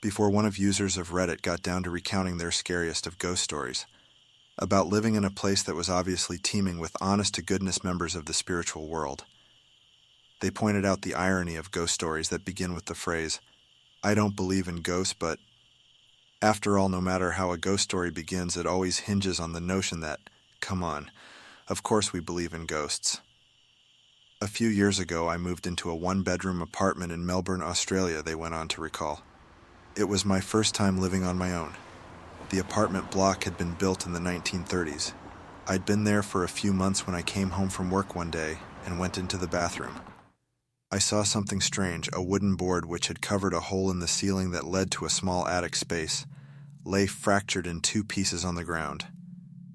before one of users of Reddit got down to recounting their scariest of ghost stories, about living in a place that was obviously teeming with honest-to-goodness members of the spiritual world. They pointed out the irony of ghost stories that begin with the phrase, "I don't believe in ghosts, but..." After all, no matter how a ghost story begins, it always hinges on the notion that, come on, of course we believe in ghosts. A few years ago, I moved into a one-bedroom apartment in Melbourne, Australia, they went on to recall. It was my first time living on my own. The apartment block had been built in the 1930s. I'd been there for a few months when I came home from work one day and went into the bathroom. I saw something strange. A wooden board which had covered a hole in the ceiling that led to a small attic space lay fractured in two pieces on the ground.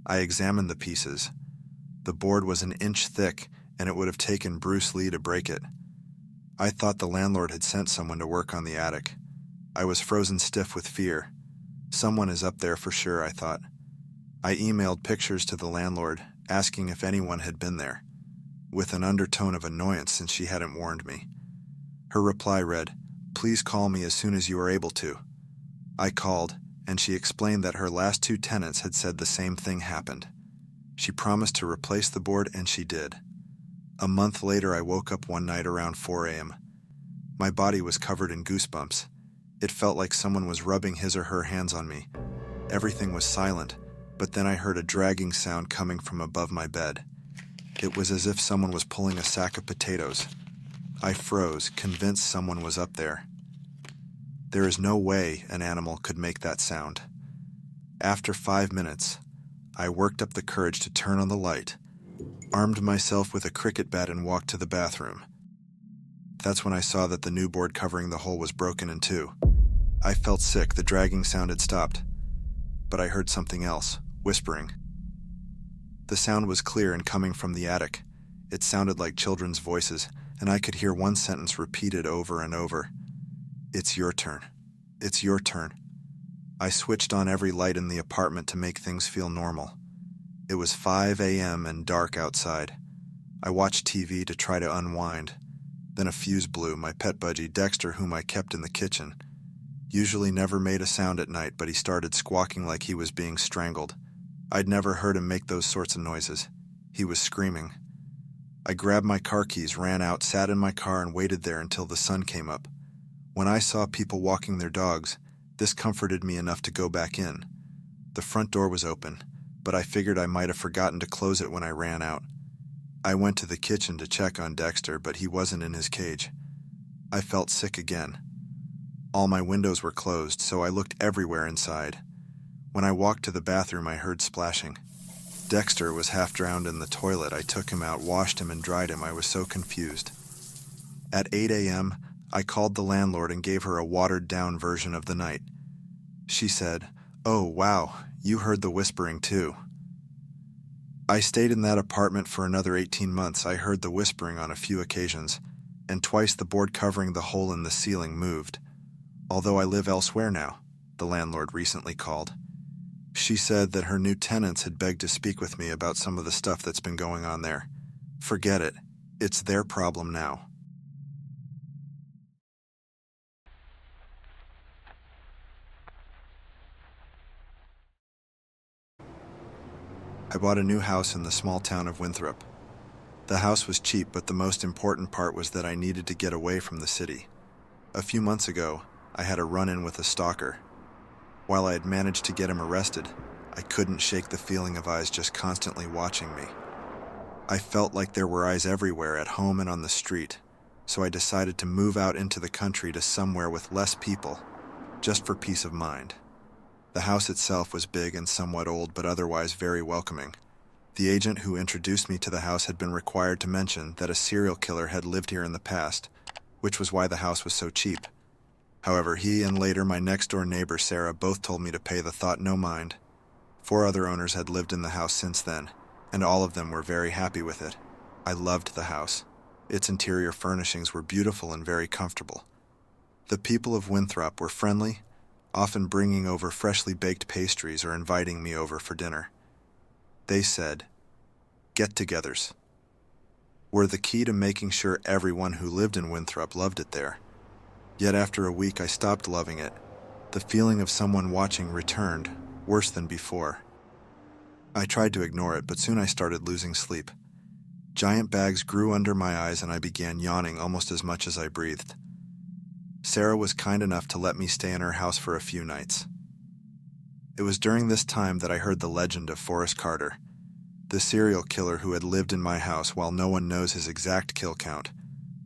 I examined the pieces. The board was an inch thick, and it would have taken Bruce Lee to break it. I thought the landlord had sent someone to work on the attic. I was frozen stiff with fear. Someone is up there for sure, I thought. I emailed pictures to the landlord, asking if anyone had been there, with an undertone of annoyance since she hadn't warned me. Her reply read, "Please call me as soon as you are able to." I called, and she explained that her last two tenants had said the same thing happened. She promised to replace the board, and she did. A month later, I woke up one night around 4 a.m. My body was covered in goosebumps. It felt like someone was rubbing his or her hands on me. Everything was silent, but then I heard a dragging sound coming from above my bed. It was as if someone was pulling a sack of potatoes. I froze, convinced someone was up there. There is no way an animal could make that sound. After 5 minutes, I worked up the courage to turn on the light, armed myself with a cricket bat, and walked to the bathroom. That's when I saw that the new board covering the hole was broken in two. I felt sick. The dragging sound had stopped. But I heard something else, whispering. The sound was clear and coming from the attic. It sounded like children's voices, and I could hear one sentence repeated over and over. "It's your turn. It's your turn." I switched on every light in the apartment to make things feel normal. It was 5 a.m. and dark outside. I watched TV to try to unwind. Then a fuse blew. My pet budgie, Dexter, whom I kept in the kitchen, usually never made a sound at night, but he started squawking like he was being strangled. I'd never heard him make those sorts of noises. He was screaming. I grabbed my car keys, ran out, sat in my car, and waited there until the sun came up. When I saw people walking their dogs, this comforted me enough to go back in. The front door was open, but I figured I might have forgotten to close it when I ran out. I went to the kitchen to check on Dexter, but he wasn't in his cage. I felt sick again. All my windows were closed, so I looked everywhere inside. When I walked to the bathroom, I heard splashing. Dexter was half drowned in the toilet. I took him out, washed him, and dried him. I was so confused. At 8 a.m., I called the landlord and gave her a watered-down version of the night. She said, "Oh, wow, you heard the whispering too." I stayed in that apartment for another 18 months. I heard the whispering on a few occasions, and twice the board covering the hole in the ceiling moved. Although I live elsewhere now, the landlord recently called. She said that her new tenants had begged to speak with me about some of the stuff that's been going on there. Forget it. It's their problem now. I bought a new house in the small town of Winthrop. The house was cheap, but the most important part was that I needed to get away from the city. A few months ago, I had a run-in with a stalker. While I had managed to get him arrested, I couldn't shake the feeling of eyes just constantly watching me. I felt like there were eyes everywhere, at home and on the street, so I decided to move out into the country to somewhere with less people, just for peace of mind. The house itself was big and somewhat old, but otherwise very welcoming. The agent who introduced me to the house had been required to mention that a serial killer had lived here in the past, which was why the house was so cheap. However, he and later my next-door neighbor, Sarah, both told me to pay the thought no mind. 4 other owners had lived in the house since then, and all of them were very happy with it. I loved the house. Its interior furnishings were beautiful and very comfortable. The people of Winthrop were friendly, often bringing over freshly baked pastries or inviting me over for dinner. They said, "Get-togethers were the key to making sure everyone who lived in Winthrop loved it there." Yet after a week I stopped loving it. The feeling of someone watching returned, worse than before. I tried to ignore it, but soon I started losing sleep. Giant bags grew under my eyes and I began yawning almost as much as I breathed. Sarah was kind enough to let me stay in her house for a few nights. It was during this time that I heard the legend of Forrest Carter, the serial killer who had lived in my house while no one knows his exact kill count.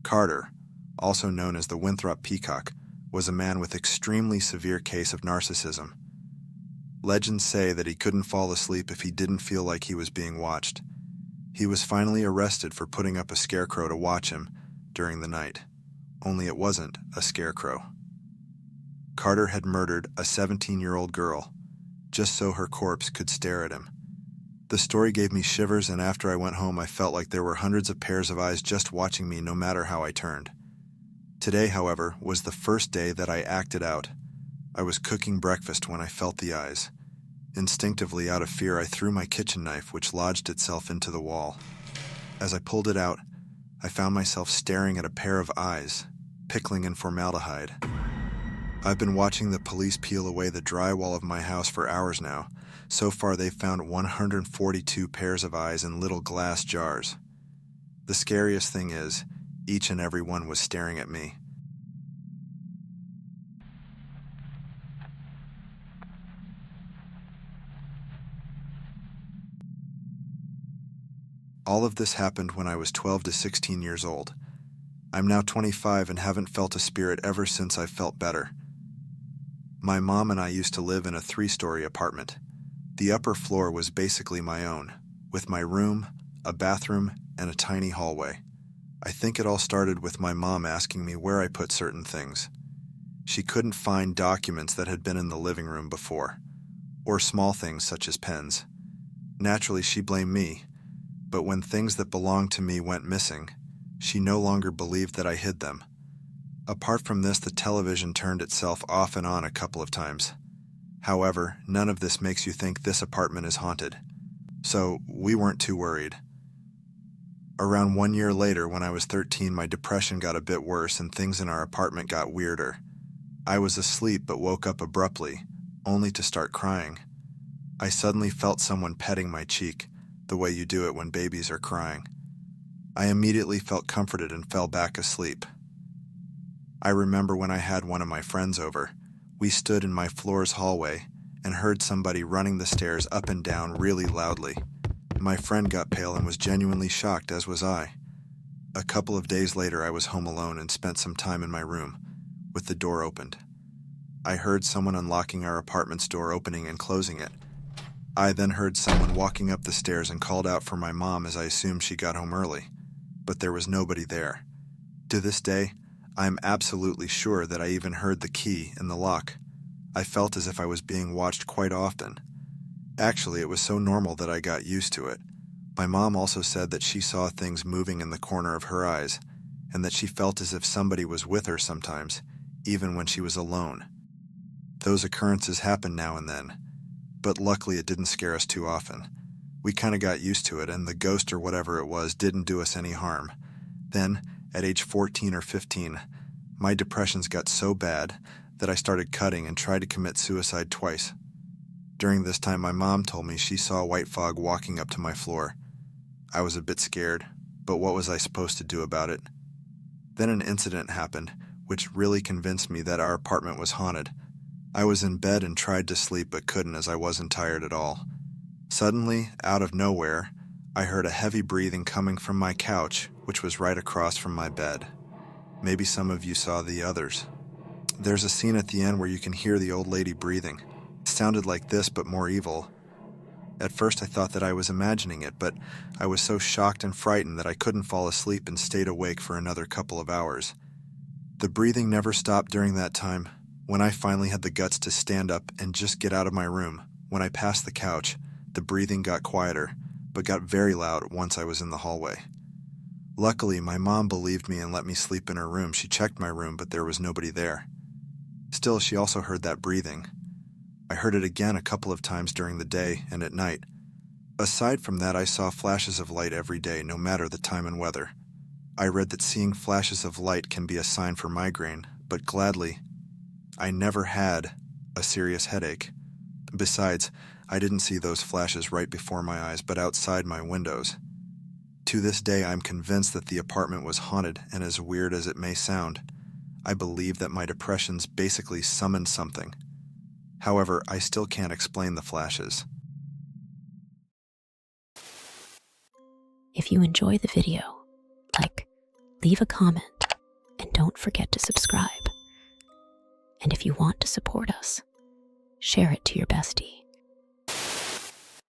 Carter, also known as the Winthrop Peacock, was a man with extremely severe case of narcissism. Legends say that he couldn't fall asleep if he didn't feel like he was being watched. He was finally arrested for putting up a scarecrow to watch him during the night. Only it wasn't a scarecrow. Carter had murdered a 17-year-old girl, just so her corpse could stare at him. The story gave me shivers, and after I went home I felt like there were hundreds of pairs of eyes just watching me no matter how I turned. Today, however, was the first day that I acted out. I was cooking breakfast when I felt the eyes. Instinctively, out of fear, I threw my kitchen knife, which lodged itself into the wall. As I pulled it out, I found myself staring at a pair of eyes, pickling in formaldehyde. I've been watching the police peel away the drywall of my house for hours now. So far, they've found 142 pairs of eyes in little glass jars. The scariest thing is, each and every one was staring at me. All of this happened when I was 12 to 16 years old. I'm now 25 and haven't felt a spirit ever since I felt better. My mom and I used to live in a 3-story apartment. The upper floor was basically my own, with my room, a bathroom, and a tiny hallway. I think it all started with my mom asking me where I put certain things. She couldn't find documents that had been in the living room before, or small things such as pens. Naturally, she blamed me, but when things that belonged to me went missing, she no longer believed that I hid them. Apart from this, the television turned itself off and on a couple of times. However, none of this makes you think this apartment is haunted. So, we weren't too worried. Around 1 year later, when I was 13, my depression got a bit worse and things in our apartment got weirder. I was asleep but woke up abruptly, only to start crying. I suddenly felt someone petting my cheek, the way you do it when babies are crying. I immediately felt comforted and fell back asleep. I remember when I had one of my friends over, we stood in my floor's hallway and heard somebody running the stairs up and down really loudly. My friend got pale and was genuinely shocked, as was I. A couple of days later, I was home alone and spent some time in my room, with the door opened. I heard someone unlocking our apartment's door, opening and closing it. I then heard someone walking up the stairs and called out for my mom, as I assumed she got home early, but there was nobody there. To this day, I am absolutely sure that I even heard the key in the lock. I felt as if I was being watched quite often. Actually, it was so normal that I got used to it. My mom also said that she saw things moving in the corner of her eyes, and that she felt as if somebody was with her sometimes, even when she was alone. Those occurrences happen now and then, but luckily it didn't scare us too often. We kind of got used to it, and the ghost or whatever it was didn't do us any harm. Then, at age 14 or 15, my depressions got so bad that I started cutting and tried to commit suicide twice. During this time, my mom told me she saw white fog walking up to my floor. I was a bit scared, but what was I supposed to do about it? Then an incident happened, which really convinced me that our apartment was haunted. I was in bed and tried to sleep but couldn't, as I wasn't tired at all. Suddenly, out of nowhere, I heard a heavy breathing coming from my couch, which was right across from my bed. Maybe some of you saw the others. There's a scene at the end where you can hear the old lady breathing. It sounded like this, but more evil. At first I thought that I was imagining it, but I was so shocked and frightened that I couldn't fall asleep and stayed awake for another couple of hours. The breathing never stopped during that time. When I finally had the guts to stand up and just get out of my room, when I passed the couch, the breathing got quieter, but got very loud once I was in the hallway. Luckily, my mom believed me and let me sleep in her room. She checked my room, but there was nobody there. Still, she also heard that breathing. I heard it again a couple of times during the day and at night. Aside from that, I saw flashes of light every day, no matter the time and weather. I read that seeing flashes of light can be a sign for migraine, but gladly, I never had a serious headache. Besides, I didn't see those flashes right before my eyes, but outside my windows. To this day, I'm convinced that the apartment was haunted, and as weird as it may sound, I believe that my depressions basically summoned something. However, I still can't explain the flashes. If you enjoy the video, leave a comment, and don't forget to subscribe. And if you want to support us, share it to your bestie.